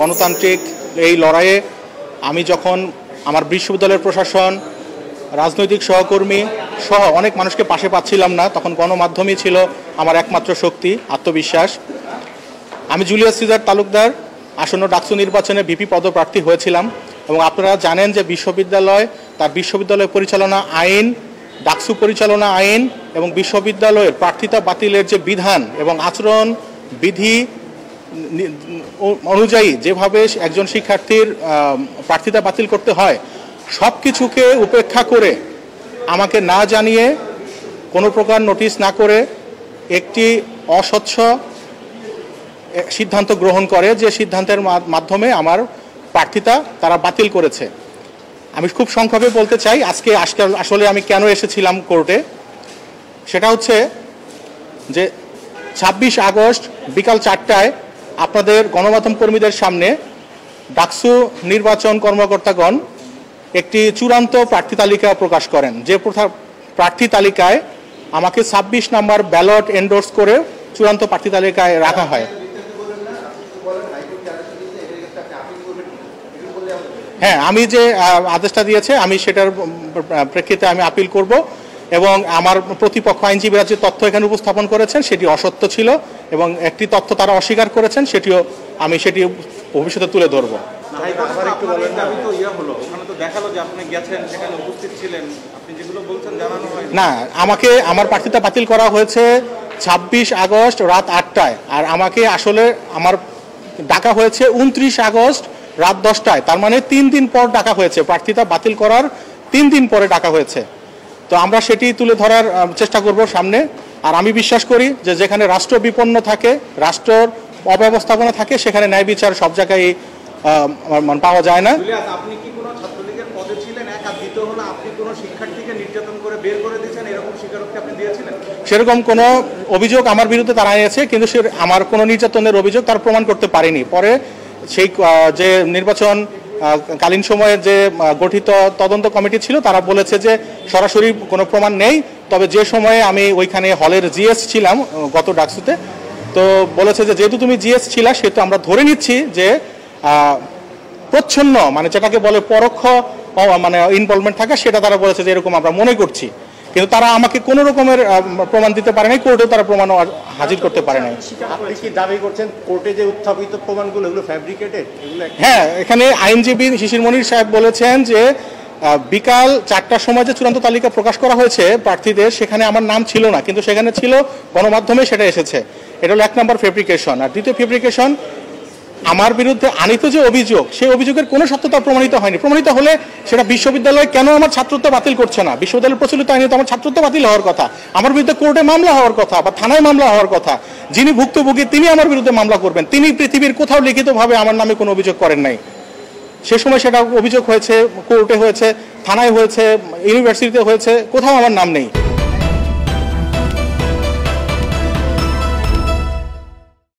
গণতান্ত্রিক এই লড়াইয়ে আমি যখন আমার বিশ্ববিদ্যালয়ের প্রশাসন, রাজনৈতিক সহকর্মী সহ অনেক মানুষকে পাশে পাচ্ছিলাম না, তখন গণমাধ্যমই ছিল আমার একমাত্র শক্তি, আত্মবিশ্বাস। আমি জুলিয়াস সিজার তালুকদার আসন্ন ডাকসু নির্বাচনে ভিপি পদপ্রার্থী হয়েছিলাম এবং আপনারা জানেন যে বিশ্ববিদ্যালয় তার বিশ্ববিদ্যালয় পরিচালনা আইন, ডাকসু পরিচালনা আইন এবং বিশ্ববিদ্যালয়ের প্রার্থিতা বাতিলের যে বিধান এবং আচরণ বিধি অনুযায়ী যেভাবে একজন শিক্ষার্থীর প্রার্থিতা বাতিল করতে হয়, সব কিছুকে উপেক্ষা করে আমাকে না জানিয়ে কোনো প্রকার নোটিশ না করে একটি অস্বচ্ছ সিদ্ধান্ত গ্রহণ করে, যে সিদ্ধান্তের মাধ্যমে আমার প্রার্থিতা তারা বাতিল করেছে। আমি খুব সংক্ষেপে বলতে চাই আজকে আসলে আমি কেন এসেছিলাম কোর্টে। সেটা হচ্ছে যে 26 আগস্ট বিকাল 4টায় আপনাদের গণমাধ্যম কর্মীদের সামনে ডাকসু নির্বাচন কর্মকর্তাগণ একটি চূড়ান্ত প্রার্থী তালিকা প্রকাশ করেন, যে প্রার্থী তালিকায় আমাকে 26 নম্বর ব্যালট এন্ডোর্স করে চূড়ান্ত প্রার্থী তালিকায় রাখা হয়। হ্যাঁ, আমি যে আদেশটা দিয়েছে আমি সেটার প্রেক্ষিতে আমি আপিল করব এবং আমার প্রতিপক্ষ আইনজীবীরা যে তথ্য এখানে উপস্থাপন করেছেন সেটি অসত্য ছিল এবং একটি তথ্য তারা অস্বীকার করেছেন, সেটিও আমি সেটি ভবিষ্যতে তুলে ধরবো। না, আমাকে আমার প্রার্থিতা বাতিল করা হয়েছে 26 আগস্ট রাত 8টায়, আর আমাকে আসলে আমার ডাকা হয়েছে 29 আগস্ট রাত 10টায়। তার মানে 3 দিন পর ডাকা হয়েছে, প্রার্থিতা বাতিল করার 3 দিন পরে ডাকা হয়েছে। তো আমরা সেটি তুলে ধরার চেষ্টা করব সামনে। আর আমি বিশ্বাস করি যে যেখানে রাষ্ট্র বিপন্ন থাকে, রাষ্ট্রের অব্যবস্থাপনা থাকে, সেখানে ন্যায় বিচার সব জায়গায় পাওয়া যায় না। আপনি কি কোনো ছাত্রলীগের পদে ছিলেন? এক আর দ্বিতীয় হলো, আপনি কোনো শিক্ষার্থীকে নির্যাতন করে বের করে দিয়েছেন, এরকম স্বীকারোক্তি আপনি দিয়েছিলেন? সেরকম কোনো অভিযোগ আমার বিরুদ্ধে তারা এনেছে, কিন্তু আমার কোনো নির্যাতনের অভিযোগ তারা প্রমাণ করতে পারেনি। পরে সেই যে নির্বাচন কালীন সময়ে যে গঠিত তদন্ত কমিটি ছিল তারা বলেছে যে সরাসরি কোনো প্রমাণ নেই, তবে যে সময়ে আমি ওইখানে হলের জিএস ছিলাম গত ডাকসুতে, তো বলেছে যে যেহেতু তুমি জিএস ছিলা সেহেতু আমরা ধরে নিচ্ছি যে প্রচ্ছন্ন মানে যেটাকে বলে পরোক্ষ মানে ইনভলভমেন্ট থাকে, সেটা তারা বলেছে যে এরকম আমরা মনে করছি। কিন্তু তারা আমাকে কোনো রকমের প্রমাণ দিতে পারে নাই, কোর্টেও তারা প্রমাণ হাজির করতে পারে নাই। আপনি কি দাবি করছেন কোর্টে যে উত্থাপিত প্রমাণগুলো এগুলো ফ্যাব্রিকেটেড? হ্যাঁ, এখানে আইনজীবী শিশির মনির সাহেব বলেছেন যে বিকাল 4টার সময় যে চূড়ান্ত তালিকা প্রকাশ করা হয়েছে প্রার্থীদের, সেখানে আমার নাম ছিল না, কিন্তু সেখানে ছিল গণমাধ্যমে সেটা এসেছে। এটা হলো 1 নম্বর ফেব্রিকেশন। আর দ্বিতীয় ফেব্রিকেশন, আমার বিরুদ্ধে আনিত যে অভিযোগ, সেই অভিযোগের কোনো সত্যতা প্রমাণিত হয়নি। প্রমাণিত হলে সেটা বিশ্ববিদ্যালয় কেন আমার ছাত্রত্ব বাতিল করছে না? বিশ্ববিদ্যালয়ের প্রচলিত আইনে তো আমার ছাত্রত্ব বাতিল হওয়ার কথা, আমার বিরুদ্ধে কোর্টে মামলা হওয়ার কথা বা থানায় মামলা হওয়ার কথা। যিনি ভুক্তভোগী তিনি আমার বিরুদ্ধে মামলা করবেন, তিনি পৃথিবীর কোথাও লিখিতভাবে আমার নামে কোনো অভিযোগ করেন নাই। সে সময় সেটা অভিযোগ হয়েছে কোর্টে, হয়েছে থানায়, হয়েছে ইউনিভার্সিটিতে হয়েছে, কোথাও আমার নাম নেই।